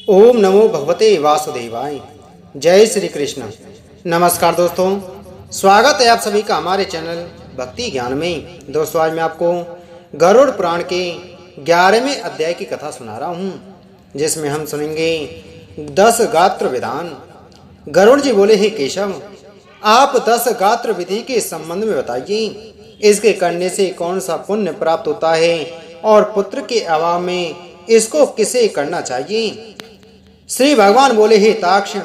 ओम नमो भगवते वासुदेवाय। जय श्री कृष्ण। नमस्कार दोस्तों, स्वागत है आप सभी का हमारे चैनल भक्ति ज्ञान में। दोस्तों, आज मैं आपको गरुड़ पुराण के 11वें अध्याय की कथा सुना रहा हूँ, जिसमें हम सुनेंगे 10 गात्र विधान। गरुड़ जी बोले, हे केशव, आप 10 गात्र विधि के संबंध में बताइए। इसके करने से कौन सा पुण्य प्राप्त होता है और पुत्र के अभाव में इसको किसे करना चाहिए। श्री भगवान बोले, हे ताक्ष,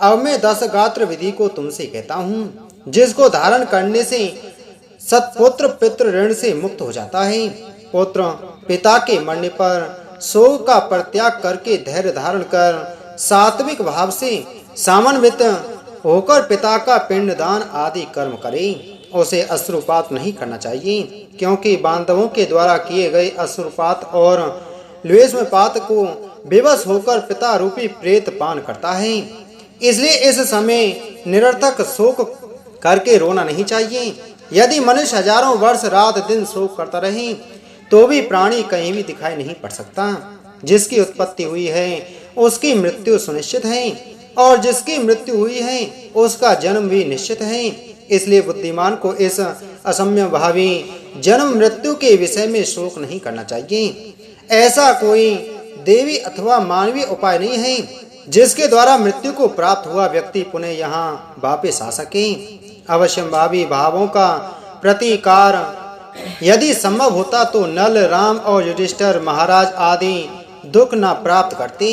अब मैं 10 गात्र विधि को तुमसे कहता हूँ, जिसको धारण करने से सत्पुत्र पितृ ऋण से मुक्त हो जाता है। पुत्र पिता के मरने पर शोक का परित्याग करके धैर्य धारण कर सात्विक भाव से समन्वित होकर पिता का पिंडदान आदि कर्म करे। उसे अश्रुपात नहीं करना चाहिए, क्योंकि बांधवों के द्वारा किए गए अश्रुपात और द्वेषपात को विवश होकर पिता रूपी प्रेत पान करता है। इसलिए इस समय निरर्थक शोक करके रोना नहीं चाहिए। यदि मनुष्य हजारों वर्ष रात दिन शोक करता रहे तो भी प्राणी कहीं भी दिखाई नहीं पड़ सकता। जिसकी उत्पत्ति हुई है उसकी मृत्यु सुनिश्चित है, और जिसकी मृत्यु हुई है उसका जन्म भी निश्चित है। इसलिए बुद्धिमान को इस असम्य भावी जन्म मृत्यु के विषय में शोक नहीं करना चाहिए। ऐसा कोई देवी अथवा मानवीय उपाय नहीं है जिसके द्वारा मृत्यु को प्राप्त हुआ व्यक्ति पुनः यहाँ वापस आ सके। अवश्यंभावी भावों का प्रतिकार यदि संभव होता तो नल, राम और युधिष्ठिर महाराज आदि दुख न प्राप्त करते।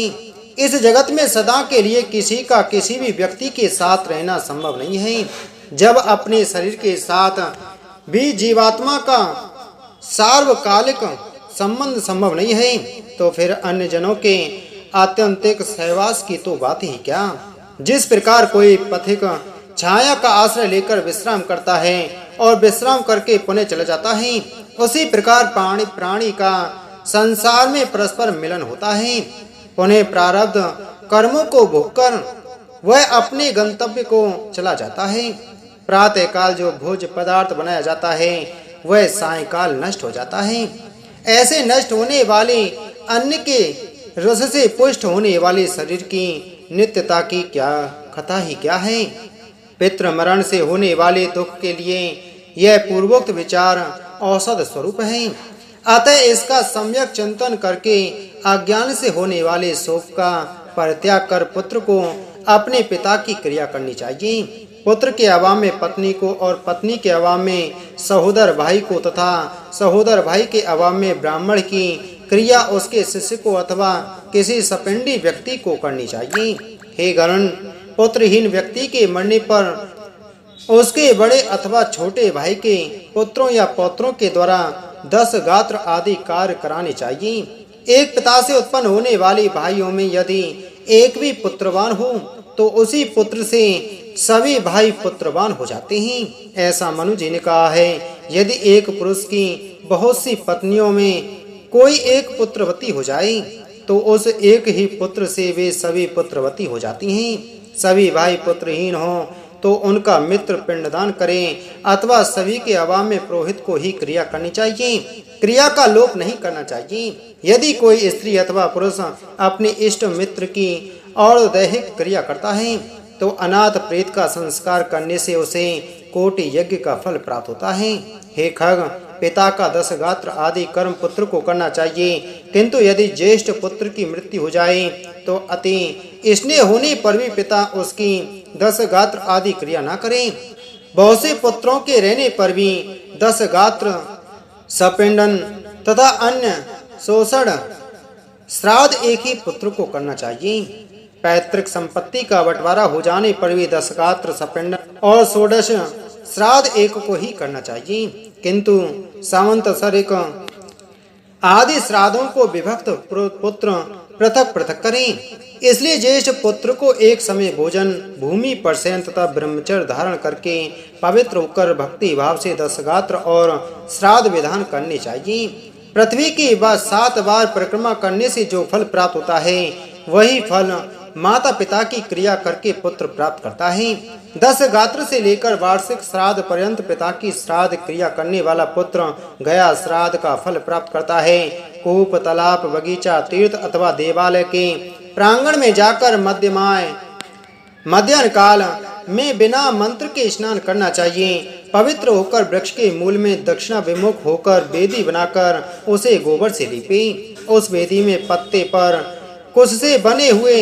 इस जगत में सदा के लिए किसी का किसी भी व्यक्ति के साथ रहना संभव नहीं है। जब अपने शरीर के साथ भी जीवात्मा का सार्वकालिक संबंध संभव नहीं है, तो फिर अन्य जनों के आत्यंतिक सहवास की तो बात ही क्या। जिस प्रकार कोई पथिक छाया का आश्रय लेकर विश्राम करता है और विश्राम करके पुनः चला जाता है, उसी प्रकार प्राणी का संसार में परस्पर मिलन होता है। पुनः प्रारब्ध कर्मों को भोगकर वह अपने गंतव्य को चला जाता है। प्रातः काल जो भोज्य पदार्थ बनाया जाता है वह सायंकाल नष्ट हो जाता है। ऐसे नष्ट होने वाले अन्न के रस से पुष्ट होने वाले शरीर की नित्यता की क्या कथा ही क्या है। पितृ मरण से होने वाले दुख के लिए यह पूर्वोक्त विचार औषध स्वरूप है। अतः इसका सम्यक चिंतन करके अज्ञान से होने वाले शोक का परित्याग कर पुत्र को अपने पिता की क्रिया करनी चाहिए। पुत्र के अभाव में पत्नी को और पत्नी के अभाव में सहोदर भाई को तथा सहोदर भाई के अभाव में ब्राह्मण की क्रिया उसके शिष्य को अथवा किसी सपिंडी व्यक्ति को करनी चाहिए। हे गरुण, पुत्रहीन व्यक्ति के मरने पर उसके बड़े अथवा छोटे भाई के पुत्रों या पौत्रों के द्वारा 10 गात्र आदि कार्य कराने चाहिए। एक पिता से उत्पन्न होने वाले भाइयों में यदि एक भी पुत्रवान हो तो उसी पुत्र से सभी भाई पुत्रवान हो जाते हैं। ऐसा मनु जी ने कहा है, यदि एक पुरुष की बहुत सी पत्नियों में कोई एक पुत्रवती हो जाए तो उस एक ही पुत्र से वे सभी पुत्रवती हो जाती हैं। सभी भाई पुत्रहीन हो तो उनका मित्र पिंडदान करें, अथवा सभी के अभाव में पुरोहित को ही क्रिया करनी चाहिए। क्रिया का लोप नहीं करना चाहिए। यदि कोई स्त्री अथवा पुरुष अपने इष्ट मित्र की और दैहिक क्रिया करता है तो अनाथ प्रेत का संस्कार करने से उसे कोटि यज्ञ का फल प्राप्त होता है। हे खग, पिता का 10 गात्र आदि कर्म पुत्र को करना चाहिए, किंतु यदि ज्येष्ठ पुत्र की मृत्यु हो जाए तो अति स्नेह होने पर भी पिता उसकी 10 गात्र आदि क्रिया न करे। बहुत से पुत्रों के रहने पर भी 10 गात्र सपिंडन तथा अन्य शोषण श्राद्ध एक ही पुत्र को करना चाहिए। पैतृक संपत्ति का बंटवारा हो जाने पर भी 10 गात्र सपिंडन और 16 श्राद्ध एक को ही करना चाहिए, किंतु सावंत सरिक आदि श्राद्धों को विभक्त पुत्र पृथक पृथक करें। इसलिए ज्येष्ठ पुत्र को एक समय भोजन, भूमि पर शयन तथा ब्रह्मचर्य धारण करके पवित्र होकर भक्ति भाव से 10 गात्र और श्राद्ध विधान करने चाहिए। पृथ्वी की 7 बार परिक्रमा करने से जो फल प्राप्त होता है वही फल माता पिता की क्रिया करके पुत्र प्राप्त करता है। 10 गात्र से लेकर वार्षिक श्राद्ध पर्यंत पिता की श्राद्ध क्रिया करने वाला पुत्र गया श्राद्ध का फल प्राप्त करता है। कूप, तालाब, बगीचा, तीर्थ अथवा देवालय के प्रांगण में जाकर मध्याह्न काल में बिना मंत्र के स्नान करना चाहिए। पवित्र होकर वृक्ष के मूल में दक्षिणा विमुख होकर वेदी बनाकर उसे गोबर से लीपे। उस वेदी में पत्ते पर कुश से बने हुए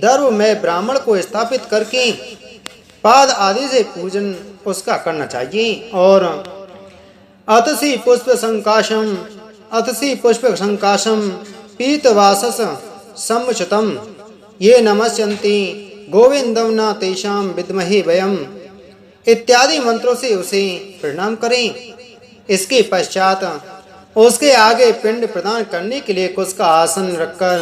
दर्व में ब्राह्मण को स्थापित करके पाद आदि से पूजन उसका करना चाहिए। और अतसी पुष्प संकाशम पीतवासस सम्मुचतम ये नमस्यन्ति गोविंदम न तेषाम विद्महे वयम इत्यादि मंत्रों से उसे प्रणाम करें। इसके पश्चात उसके आगे पिंड प्रदान करने के लिए कुश का आसन रखकर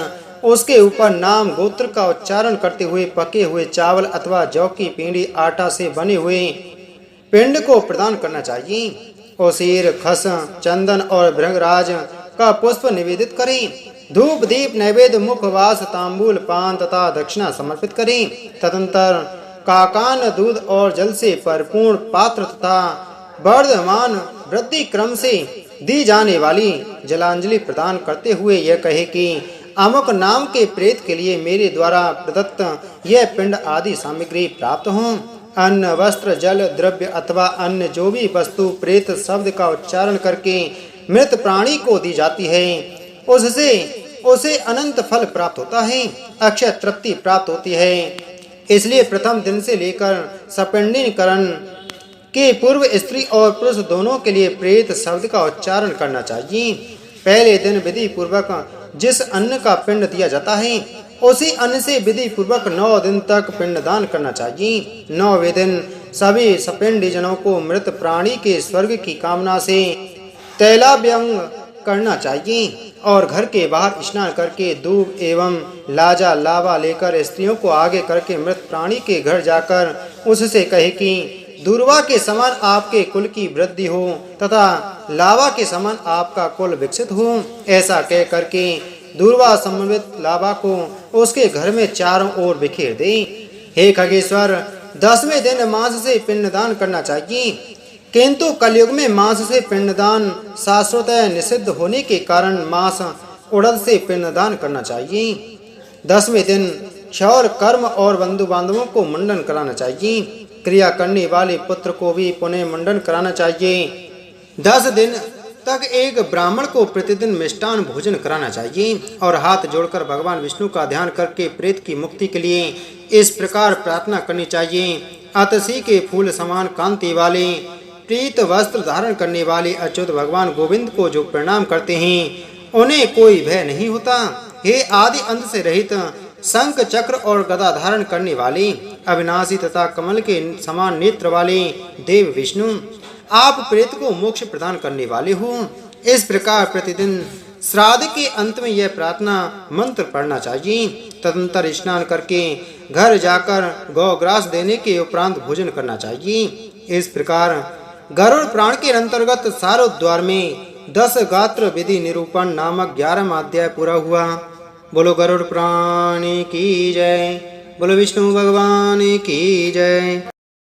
उसके ऊपर नाम गोत्र का उच्चारण करते हुए पके हुए चावल अथवा जौ की पीढ़ी आटा से बने हुए पिंड को प्रदान करना चाहिए। ओसीर, खस, चंदन और भृंगराज का पुष्प निवेदित करें। धूप दीप नैवेद्य मुखवास तांबूल पान तथा दक्षिणा समर्पित करें। तदंतर काकान दूध और जल से परिपूर्ण पात्र तथा वर्धमान वृद्धि क्रम से दी जाने वाली जलांजलि प्रदान करते हुए यह कहे कि अमुक नाम के प्रेत के लिए मेरे द्वारा प्रदत्त यह पिंड आदि सामग्री प्राप्त हों। अन्न, वस्त्र, जल, द्रव्य अथवा अन्य जो भी वस्तु प्रेत शब्द का उच्चारण करके मृत प्राणी को दी जाती है उससे उसे अनंत फल प्राप्त होता है, अक्षय तृप्ति प्राप्त होती है। इसलिए प्रथम दिन से लेकर सपिंडीकरण के पूर्व स्त्री और पुरुष दोनों के लिए प्रेत शब्द का उच्चारण करना चाहिए। पहले दिन विधि पूर्वक जिस अन्न का पिंड दिया जाता है उसी अन्न से विधि पूर्वक 9 दिन तक पिंडदान करना चाहिए। 9वें दिन सभी सपिंडी जनों को मृत प्राणी के स्वर्ग की कामना से तैलाभ्यंग करना चाहिए और घर के बाहर स्नान करके दूब एवं लाजा लावा लेकर स्त्रियों को आगे करके मृत प्राणी के घर जाकर उससे कहे कि दूर्वा के समान आपके कुल की वृद्धि हो तथा लावा के समान आपका कुल विकसित हो। ऐसा कह करके दूर्वा समन्वित लावा को उसके घर में चारों ओर बिखेर दे। हे खगेश्वर, 10वें दिन मांस से पिंडदान करना चाहिए, किंतु कलयुग में मांस से पिंडदान शास्त्रतः निषिद्ध होने के कारण मांस उड़द से पिंडदान करना चाहिए। 10वें दिन क्षौर कर्म और बंधु बांधवों को मुंडन कराना चाहिए। क्रिया करने वाले पुत्र को भी पुनः मुंडन कराना चाहिए। 10 दिन तक एक ब्राह्मण को प्रतिदिन मिष्टान भोजन कराना चाहिए और हाथ जोड़कर भगवान विष्णु का ध्यान करके प्रेत की मुक्ति के लिए इस प्रकार प्रार्थना करनी चाहिए। अतसी के फूल समान कांति वाले प्रीत वस्त्र धारण करने वाले अच्युत भगवान गोविंद को जो प्रणाम करते हैं उन्हें कोई भय नहीं होता। हे आदि अंत से रहित शंख चक्र और गदा धारण करने वाले अविनाशी तथा कमल के समान नेत्र वाले देव विष्णु, आप प्रेत को मोक्ष प्रदान करने वाले हो। इस प्रकार प्रतिदिन श्राद्ध के अंत में यह प्रार्थना मंत्र पढ़ना चाहिए। तदंतर स्नान करके घर जाकर गौग्रास देने के उपरांत भोजन करना चाहिए। इस प्रकार गरुड़ पुराण के अंतर्गत सारोद्वार में 10 गात्र विधि निरूपण नामक 11वां अध्याय पूरा हुआ। बोलो गरुड़ पुराण की जय, बोलो विष्णु भगवान की जय।